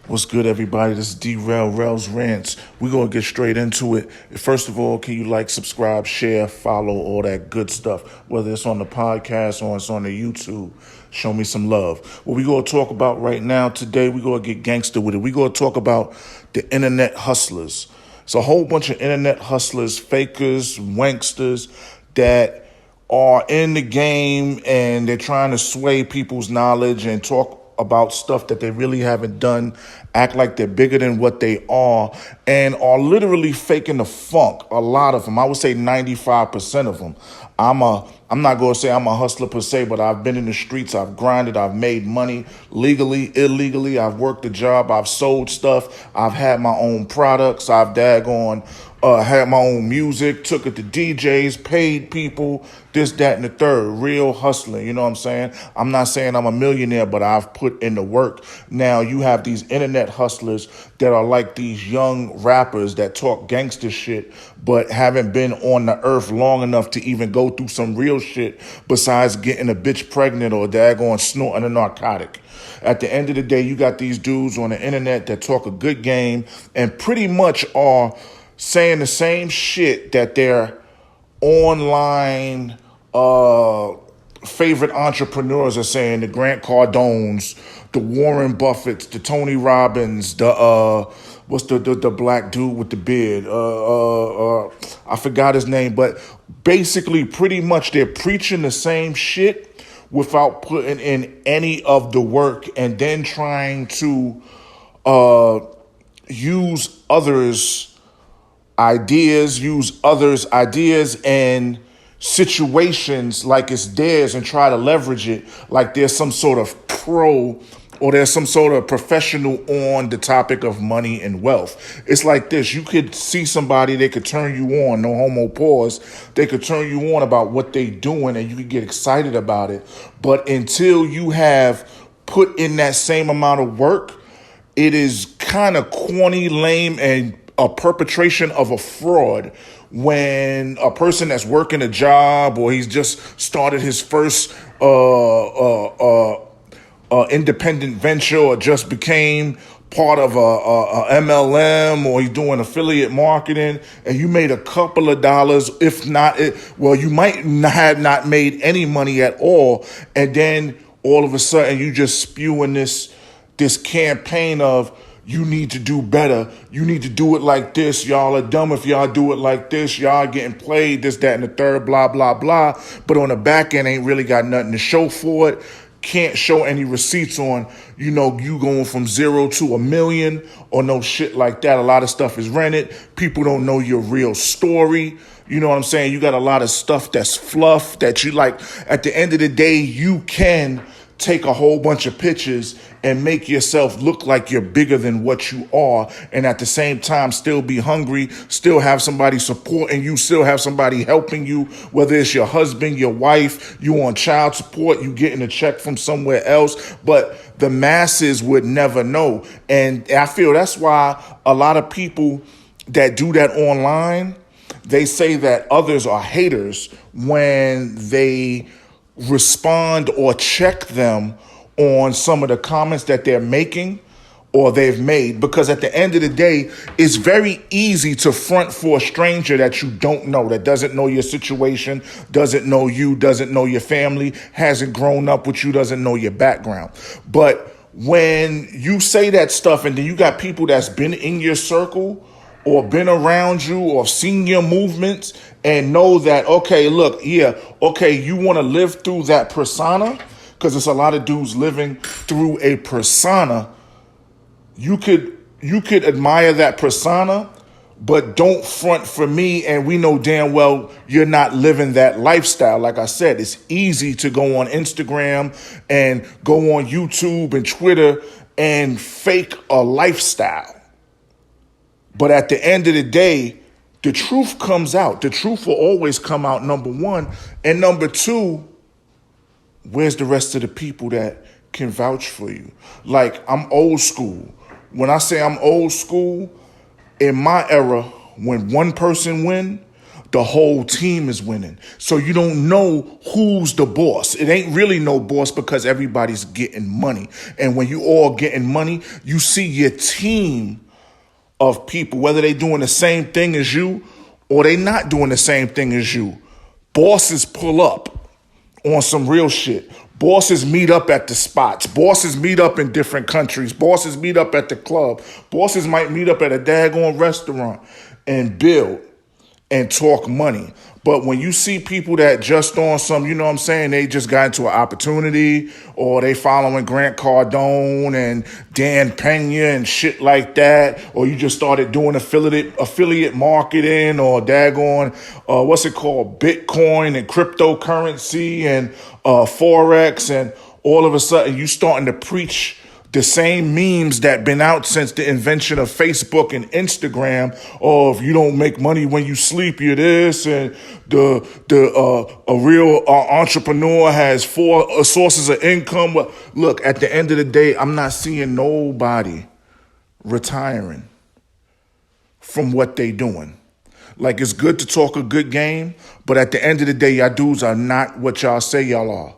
What's good, everybody? This is D-Rail, Rails Rants. We're going to get straight into it. First of all, can you like, subscribe, share, follow, all that good stuff, whether it's on the podcast or it's on the YouTube. Show me some love. What we're going to talk about right now today, we're going to get gangster with it. We're going to talk about the internet hustlers. It's a whole bunch of internet hustlers, fakers, wanksters that are in the game and they're trying to sway people's knowledge and talk about stuff that they really haven't done, act like they're bigger than what they are, and are literally faking the funk. A lot of them, I would say 95% of them. I'm not going to say I'm a hustler per se, but I've been in the streets, I've grinded, I've made money legally, illegally, I've worked a job, I've sold stuff, I've had my own products, I've had my own music, took it to DJs, paid people, this, that, and the third. Real hustling, you know what I'm saying? I'm not saying I'm a millionaire, but I've put in the work. Now you have these internet hustlers that are like these young rappers that talk gangster shit, but haven't been on the earth long enough to even go through some real shit besides getting a bitch pregnant or daggone snorting a narcotic. At the end of the day, you got these dudes on the internet that talk a good game and pretty much are saying the same shit that their online favorite entrepreneurs are saying, the Grant Cardones, the Warren Buffetts, the Tony Robbins, what's the black dude with the beard? I forgot his name, but basically pretty much they're preaching the same shit without putting in any of the work and then trying to use others' ideas and situations like it's theirs and try to leverage it like there's some sort of pro or there's some sort of professional on the topic of money and wealth. It's like this. You could see somebody, they could turn you on, no homo pause. They could turn you on about what they doing and you could get excited about it. But until you have put in that same amount of work, it is kind of corny, lame, and a perpetration of a fraud when a person that's working a job or he's just started his first independent venture or just became part of a MLM or he's doing affiliate marketing and you made a couple of dollars, if not, you might have not made any money at all. And then all of a sudden you just spewing this campaign of, you need to do better. You need to do it like this. Y'all are dumb if y'all do it like this. Y'all getting played, this, that, and the third, blah, blah, blah. But on the back end, ain't really got nothing to show for it. Can't show any receipts on, you going from 0 to 1 million or no shit like that. A lot of stuff is rented. People don't know your real story. You know what I'm saying? You got a lot of stuff that's fluff that you like. At the end of the day, you can take a whole bunch of pictures and make yourself look like you're bigger than what you are, and at the same time still be hungry, still have somebody supporting you, still have somebody helping you, whether it's your husband, your wife, you on child support, you getting a check from somewhere else, but the masses would never know. And I feel that's why a lot of people that do that online, they say that others are haters when they respond or check them on some of the comments that they're making or they've made, because at the end of the day, it's very easy to front for a stranger that you don't know, that doesn't know your situation, doesn't know you, doesn't know your family, hasn't grown up with you, doesn't know your background. But when you say that stuff and then you got people that's been in your circle or been around you or seen your movements and know that, okay, look, you want to live through that persona, because it's a lot of dudes living through a persona. You could admire that persona, but don't front for me, and we know damn well you're not living that lifestyle. Like I said, it's easy to go on Instagram and go on YouTube and Twitter and fake a lifestyle. But at the end of the day, the truth comes out. The truth will always come out, number one. And number two, where's the rest of the people that can vouch for you? Like, I'm old school. When I say I'm old school, in my era, when one person win, the whole team is winning. So you don't know who's the boss. It ain't really no boss because everybody's getting money. And when you all getting money, you see your team of people, whether they doing the same thing as you or they not doing the same thing as you. Bosses pull up on some real shit. Bosses meet up at the spots. Bosses meet up in different countries. Bosses meet up at the club. Bosses might meet up at a daggone restaurant and build and talk money. But when you see people that just on some, you know what I'm saying, they just got into an opportunity or they following Grant Cardone and Dan Pena and shit like that, or you just started doing affiliate marketing or daggone, what's it called, Bitcoin and cryptocurrency and Forex, and all of a sudden you starting to preach the same memes that been out since the invention of Facebook and Instagram. Oh, if you don't make money when you sleep, you're this, and a real entrepreneur has four sources of income. But look, at the end of the day, I'm not seeing nobody retiring from what they doing. Like, it's good to talk a good game, but at the end of the day, y'all dudes are not what y'all say y'all are.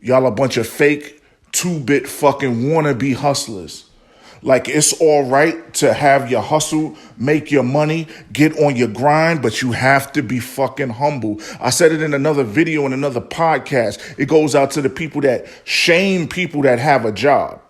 Y'all a bunch of fake, two-bit fucking wannabe hustlers. Like, it's all right to have your hustle, make your money, get on your grind, but you have to be fucking humble. I said it in another video, in another podcast. It goes out to the people that shame people that have a job.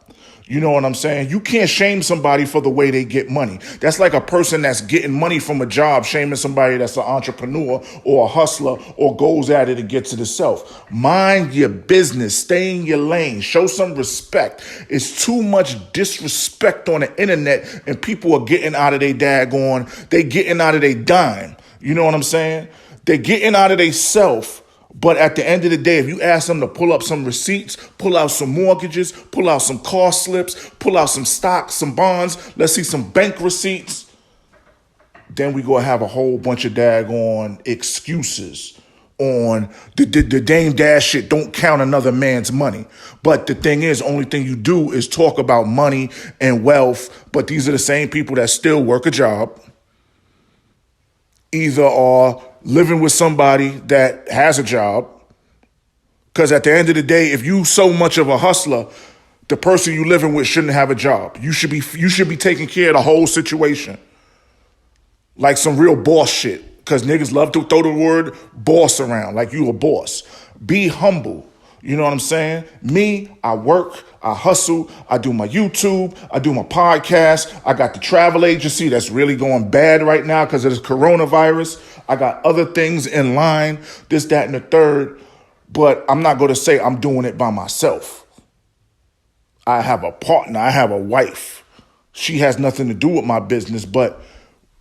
You know what I'm saying? You can't shame somebody for the way they get money. That's like a person that's getting money from a job shaming somebody that's an entrepreneur or a hustler or goes at it and gets it itself. Mind your business. Stay in your lane. Show some respect. It's too much disrespect on the internet and people are getting out of their daggone, they getting out of their dime. You know what I'm saying? They're getting out of their self. But at the end of the day, if you ask them to pull up some receipts, pull out some mortgages, pull out some car slips, pull out some stocks, some bonds, let's see some bank receipts, then we go have a whole bunch of daggone excuses on the Dame Dash shit. Don't count another man's money. But the thing is, only thing you do is talk about money and wealth. But these are the same people that still work a job, either are living with somebody that has a job. Because at the end of the day, if you so much of a hustler, the person you living with shouldn't have a job. You should be taking care of the whole situation. Like some real boss shit. Because niggas love to throw the word boss around, like you a boss. Be humble. You know what I'm saying? Me, I work, I hustle, I do my YouTube, I do my podcast, I got the travel agency that's really going bad right now because of this coronavirus. I got other things in line, this, that, and the third, but I'm not going to say I'm doing it by myself. I have a partner, I have a wife. She has nothing to do with my business, but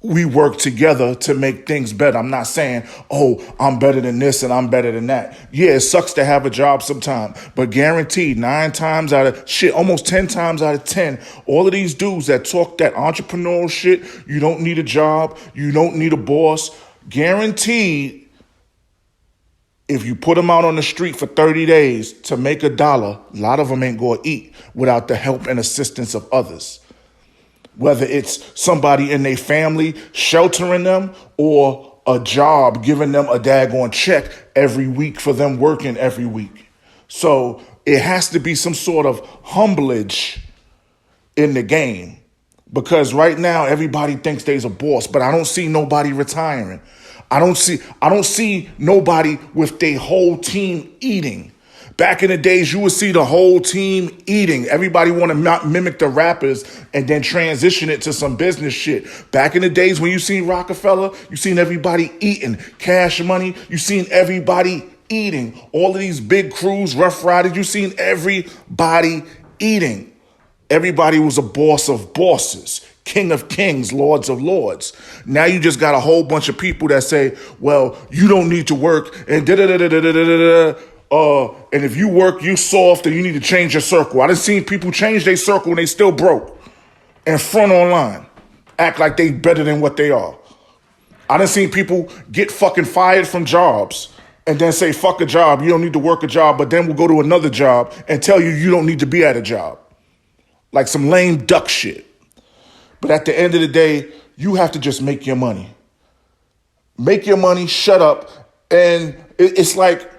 we work together to make things better. I'm not saying, oh, I'm better than this and I'm better than that. Yeah, it sucks to have a job sometime, but guaranteed 9 times out of shit, almost 10 times out of 10, all of these dudes that talk that entrepreneurial shit, you don't need a job, you don't need a boss, guaranteed, if you put them out on the street for 30 days to make $1, a lot of them ain't going to eat without the help and assistance of others. Whether it's somebody in their family sheltering them or a job giving them a daggone check every week for them working every week. So it has to be some sort of humblage in the game, because right now everybody thinks they's a boss, but I don't see nobody retiring. I don't see nobody with their whole team eating. Back in the days, you would see the whole team eating. Everybody want to mimic the rappers and then transition it to some business shit. Back in the days when you seen Rockefeller, you seen everybody eating. Cash Money, you seen everybody eating. All of these big crews, Rough Riders, you seen everybody eating. Everybody was a boss of bosses, king of kings, lords of lords. Now you just got a whole bunch of people that say, well, you don't need to work and da-da-da-da-da-da-da-da. And if you work, you soft, and you need to change your circle. I done seen people change their circle and they still broke and front online, act like they better than what they are. I done seen people get fucking fired from jobs and then say, fuck a job, you don't need to work a job, but then we'll go to another job and tell you you don't need to be at a job. Like some lame duck shit. But at the end of the day, you have to just make your money. Make your money, shut up. And it's like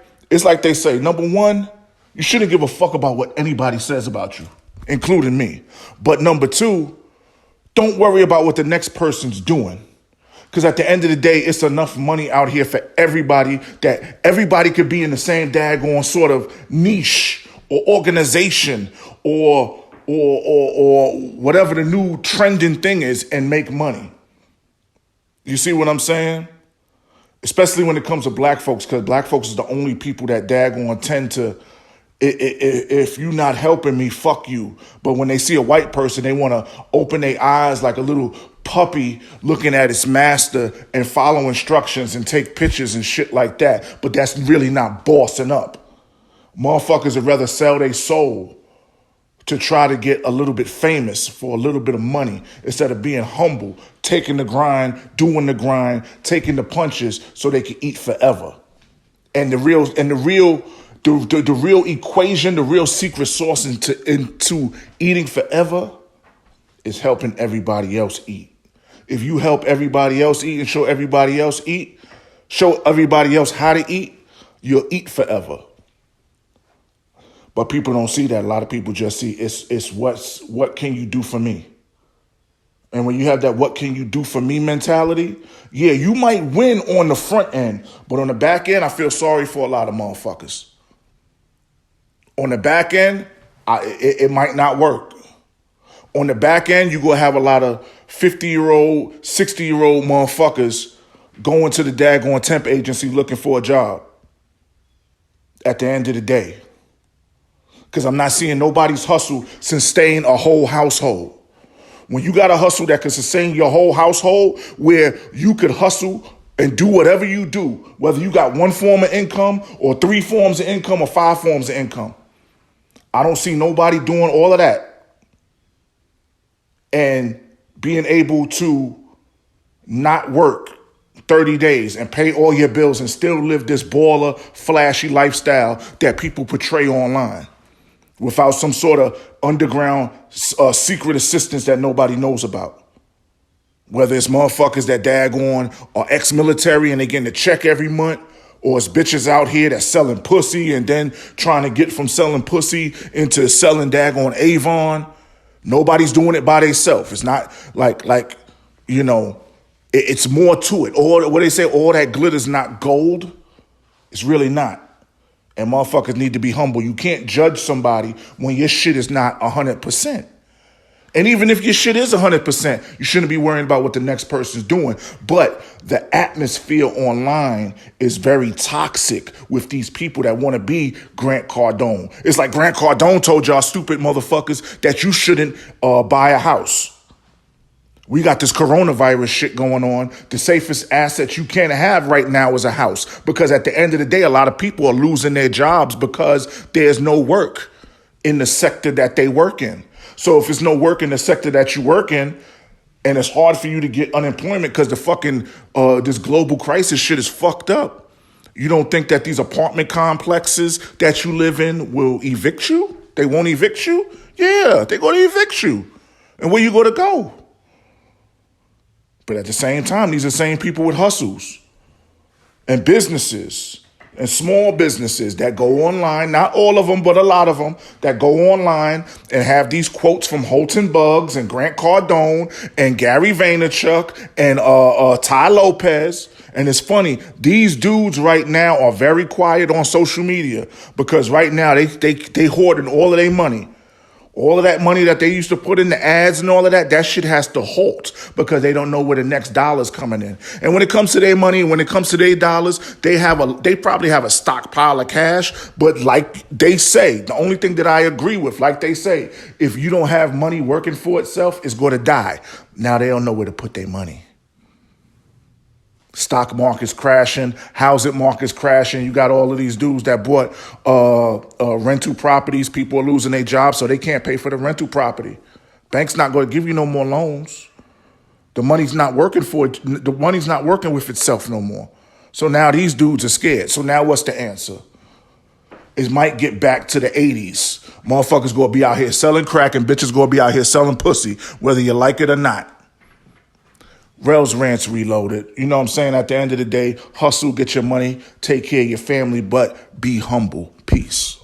they say, number one, you shouldn't give a fuck about what anybody says about you, including me. But number two, don't worry about what the next person's doing. Because at the end of the day, it's enough money out here for everybody that everybody could be in the same daggone sort of niche or organization or whatever the new trending thing is and make money. You see what I'm saying? Especially when it comes to black folks, because black folks is the only people that daggone tend to, if you not helping me, fuck you. But when they see a white person, they want to open their eyes like a little puppy looking at its master and follow instructions and take pictures and shit like that. But that's really not bossing up. Motherfuckers would rather sell their soul to try to get a little bit famous for a little bit of money instead of being humble, taking the grind, doing the grind, taking the punches so they can eat forever. And the real equation, the real secret sauce into eating forever is helping everybody else eat. If you help everybody else eat and show everybody else how to eat, you'll eat forever. But people don't see that. A lot of people just see it's what can you do for me? And when you have that what can you do for me mentality, yeah, you might win on the front end, but on the back end, I feel sorry for a lot of motherfuckers. On the back end, it might not work. On the back end, you're going to have a lot of 50-year-old, 60-year-old motherfuckers going to the daggone temp agency looking for a job at the end of the day. Because I'm not seeing nobody's hustle sustain a whole household. When you got a hustle that can sustain your whole household, where you could hustle and do whatever you do, whether you got one form of income or 3 forms of income or 5 forms of income, I don't see nobody doing all of that and being able to not work 30 days and pay all your bills and still live this baller, flashy lifestyle that people portray online, without some sort of underground secret assistance that nobody knows about. Whether it's motherfuckers that daggone are ex-military and they getting a check every month, or it's bitches out here that's selling pussy and then trying to get from selling pussy into selling daggone Avon. Nobody's doing it by themselves. It's not it's more to it. All what they say, all that glitter's not gold. It's really not. And motherfuckers need to be humble. You can't judge somebody when your shit is not 100%. And even if your shit is 100%, you shouldn't be worrying about what the next person's doing. But the atmosphere online is very toxic with these people that want to be Grant Cardone. It's like Grant Cardone told y'all stupid motherfuckers that you shouldn't buy a house. We got this coronavirus shit going on. The safest asset you can have right now is a house. Because at the end of the day, a lot of people are losing their jobs because there's no work in the sector that they work in. So if there's no work in the sector that you work in, and it's hard for you to get unemployment because the fucking, this global crisis shit is fucked up. You don't think that these apartment complexes that you live in will evict you? They won't evict you? Yeah, they're going to evict you. And where you going to go? But at the same time, these are the same people with hustles and businesses and small businesses that go online, not all of them, but a lot of them, that go online and have these quotes from Holton Buggs and Grant Cardone and Gary Vaynerchuk and Ty Lopez. And it's funny, these dudes right now are very quiet on social media because right now they hoarding all of their money. All of that money that they used to put in the ads and all of that shit has to halt because they don't know where the next dollar's coming in. And when it comes to their money, when it comes to their dollars, they probably have a stockpile of cash. But like they say, the only thing that I agree with, like they say, if you don't have money working for itself, it's going to die. Now they don't know where to put their money. Stock market's crashing, housing market's crashing. You got all of these dudes that bought rental properties. People are losing their jobs, so they can't pay for the rental property. Bank's not going to give you no more loans. The money's not working for it. The money's not working with itself no more. So now these dudes are scared. So now what's the answer? It might get back to the 80s. Motherfuckers going to be out here selling crack and bitches going to be out here selling pussy, whether you like it or not. Rails Rants Reloaded. You know what I'm saying? At the end of the day, hustle, get your money, take care of your family, but be humble. Peace.